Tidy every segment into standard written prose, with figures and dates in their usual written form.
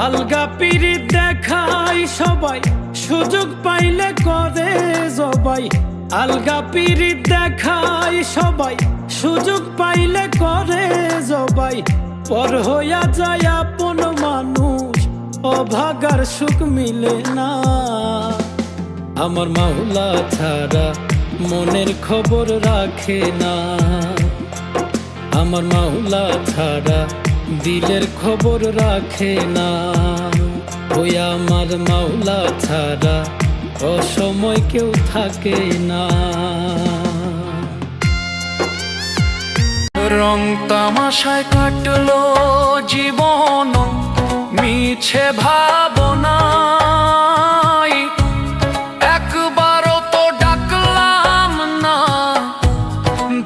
আলগা পিরিত দেখাই সবাই, সুযোগ পাইলে করে জবাই। আলগা পিরিত দেখাই সবাই, সুযোগ পাইলে করে জবাই। পর হইয়া যায় আপন মানুষ, অভাগার সুখ মিলে না। আমার মাওলা ছাড়া মনের খবর রাখে না। আমার মাওলা ছাড়া দিলের খবর রাখে না। ওই আমার মাওলা ছাড়া অসময় কেউ থাকে না। রং তামাশায় কাটলো জীবন মিছে ভাবনায়। একবারও তো ডাকলাম না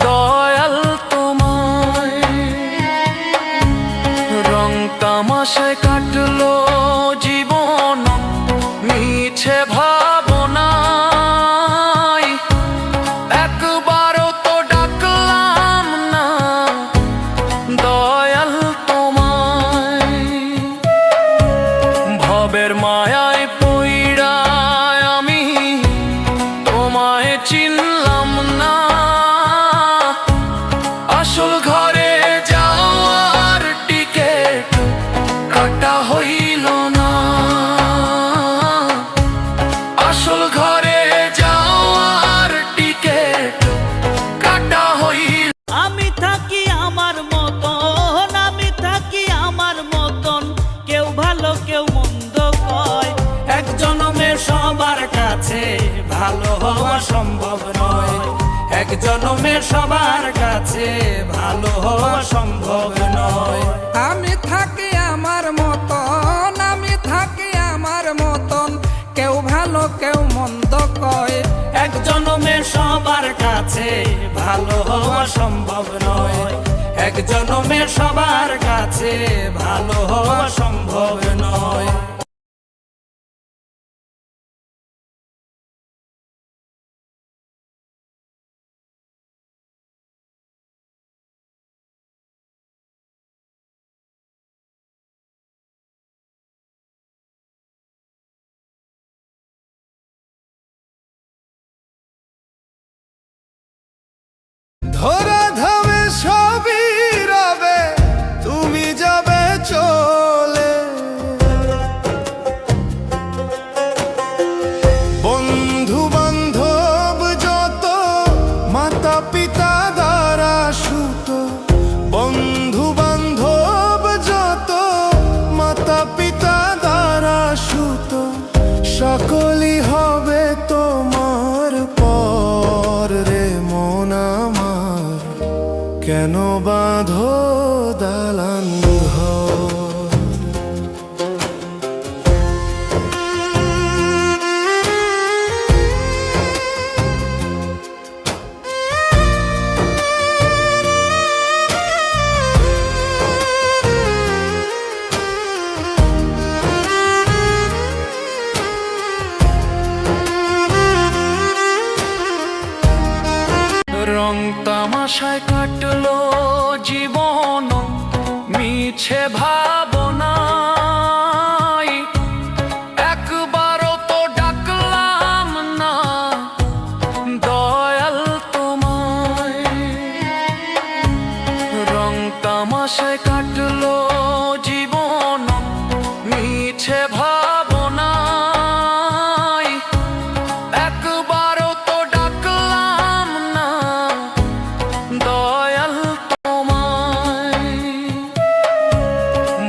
দয়াল তোমায়। রং তামাশায় কাটলো জীবন মিছে ভাবনায়। একবারও তো ডাকলাম না দয়াল তোমায়। ভবের মায়ায় পইড়ায় আমি তোমায় চিনলাম না। আসল ঘরে যাওয়ার টিকেট কাটা হইল না। আসল ঘরে যাওয়ার টিকেট কাটা হইল। আমি থাকি আমার মতন, আমি থাকি আমার মতন, কেউ ভালো কেউ মন্দ কয়। এক জনমে সবার কাছে ভালো হওয়া সম্ভব নয়। এক জনমে সবার কাছে ভালো হওয়া সম্ভব নয়। আমি থাকি আমার মতন, আমি থাকি আমার মতন, কেউ ভালো কেউ মন্দ কয়। এক জনমে সবার কাছে ভালো হওয়া সম্ভব নয়। এক জনমে সবার কাছে ভালো হওয়া সম্ভব নয়। ধরা ধামে সবই রবে, তুমি যাবে চলে। বন্ধু বান্ধব যত, মাতা পিতা দ্বারা সুত। বন্ধু বান্ধব যত, মাতা পিতা দ্বারা সুত। সকলই হবে তোমার পর রে মন আমার। কেন বাঁধো দালান ঘর? রং তামাশায় কাটলো জীবন মিছে ভাবনায়। একবারও তো ডাকলাম না দয়াল তোমায়। রং তামাশায় কাটলো জীবন মিছে ভাবনায়। একবারও তো ডাকলাম না দয়াল তোমায়।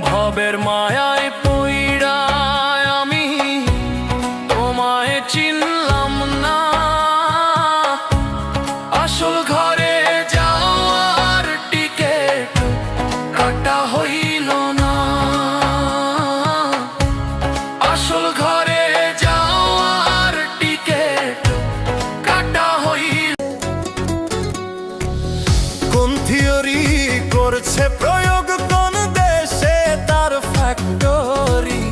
ভবের মায়ায় পইড়ায় আমি তোমায় চিনলাম না। আসল ঘরে যাওয়ার টিকেট কাটা হইল না। আসল ঘরে যাওয়ার টিকেট কাটা হইল। কোন থিওরি করছে প্রয়োগ কোন দেশে তার ফ্যাক্টরি?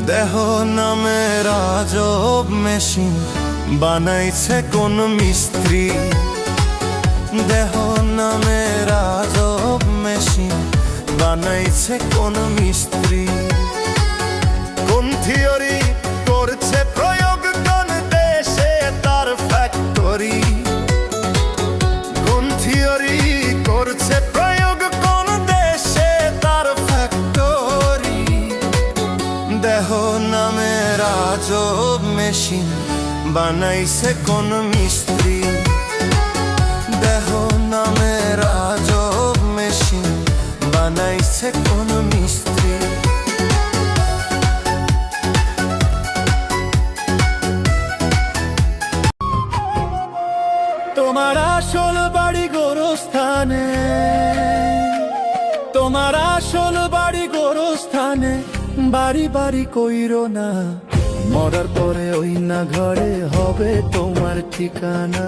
দেহ নামের আজব মেশিন বানাইছে কোন মিস্ত্রি। দেহ নামের আজব মেশিন বানাইছে কোন মিস্ত্রি? কোন থিওরি করছে প্রয়োগ কোন দেশে তার ফ্যাক্টরি? কোন থিওরি করছে প্রয়োগ কোন দেশে তার ফ্যাক্টরি? দেহ নামের আজব মেশিন বানাইছে কোন মিস্ত্রি? দেহ নামের আজব মেশিন বানাইছে কোন মিস্ত্রি? তোমার আসল বাড়ি গোরস্থানে, তোমার আসল বাড়ি গোরস্থানে, বাড়ি বাড়ি কইরো না, মরার পরে ওই না ঘরে হবে তোমার ঠিকানা,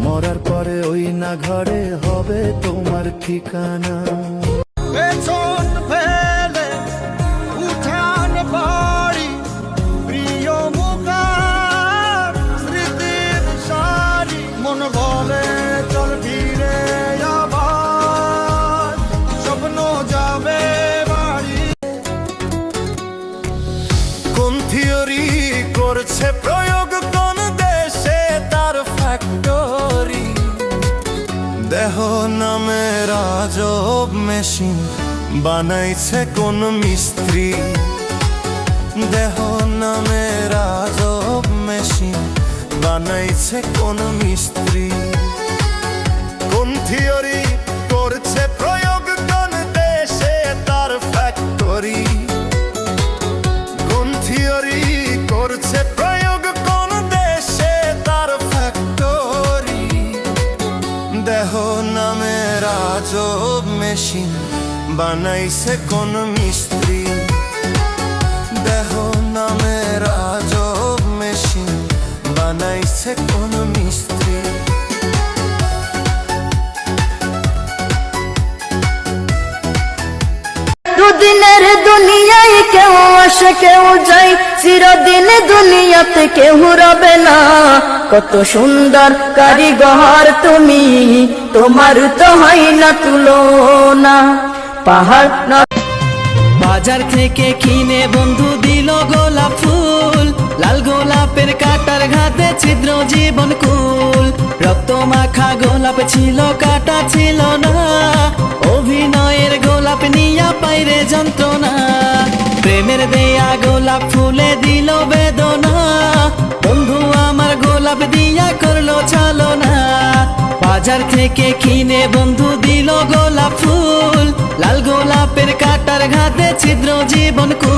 মরার পরে ওই না ঘরে হবে তোমার ঠিকানা। পেছন ফেলে উঠান বাড়ি, প্রিয় মুখার স্মৃতির সারি, মন বলে চল ফিরে আবার, স্বপ্ন যাবে বাড়ি। কোন থিওরি করছে প্রয়োগ কোন দেশে তার ফ্যাক্টরি? দেহ নামের আজব মেশিন বানাইছে কোন মিস্ত্রি? দেহ নামের আজব মেশিন বানাইছে কোন মিস্ত্রি? কোন থিওরি করছে প্রয়োগ কোন দেশে তার ফ্যাক্টরি? কোন থিওরি করছে প্রয়োগ কোন দেশে তার ফ্যাক্টরি? দেহ নামের আজব মেশিন বানাইছে কোন মিস্ত্রি? দেহ নামের আজব মেশিন বানাইছে কোন মিস্ত্রি? দুদিনের দুনিয়ায় কেউ আসে কেউ যায়, চিরদিন দুনিয়াতে কেউ রবে না। কত সুন্দর কারিগর তুমি, তোমার তো হয় না তুলনা। পাহাড় না বাজার থেকে কিনে বন্ধু দিল গোলাপ ফুল, লাল গোলাপের কাটার ঘাতে ছিদ্র জীবন কুল। রক্ত মাখা গোলাপ ছিল কাটা ছিল না, অভিনয়ের গোলাপ নিয়া পাইরে যন্ত্রণা। প্রেমের দেয়া গোলাপ ফুলে দিল বেদনা, বন্ধু আমার গোলাপ দিয়া করলো ছলনা। বাজার থেকে কিনে বন্ধু দিল গোলাপ ফুল, লাল গোলাপের কাটার ঘাতে ছিদ্র জীবন কুল।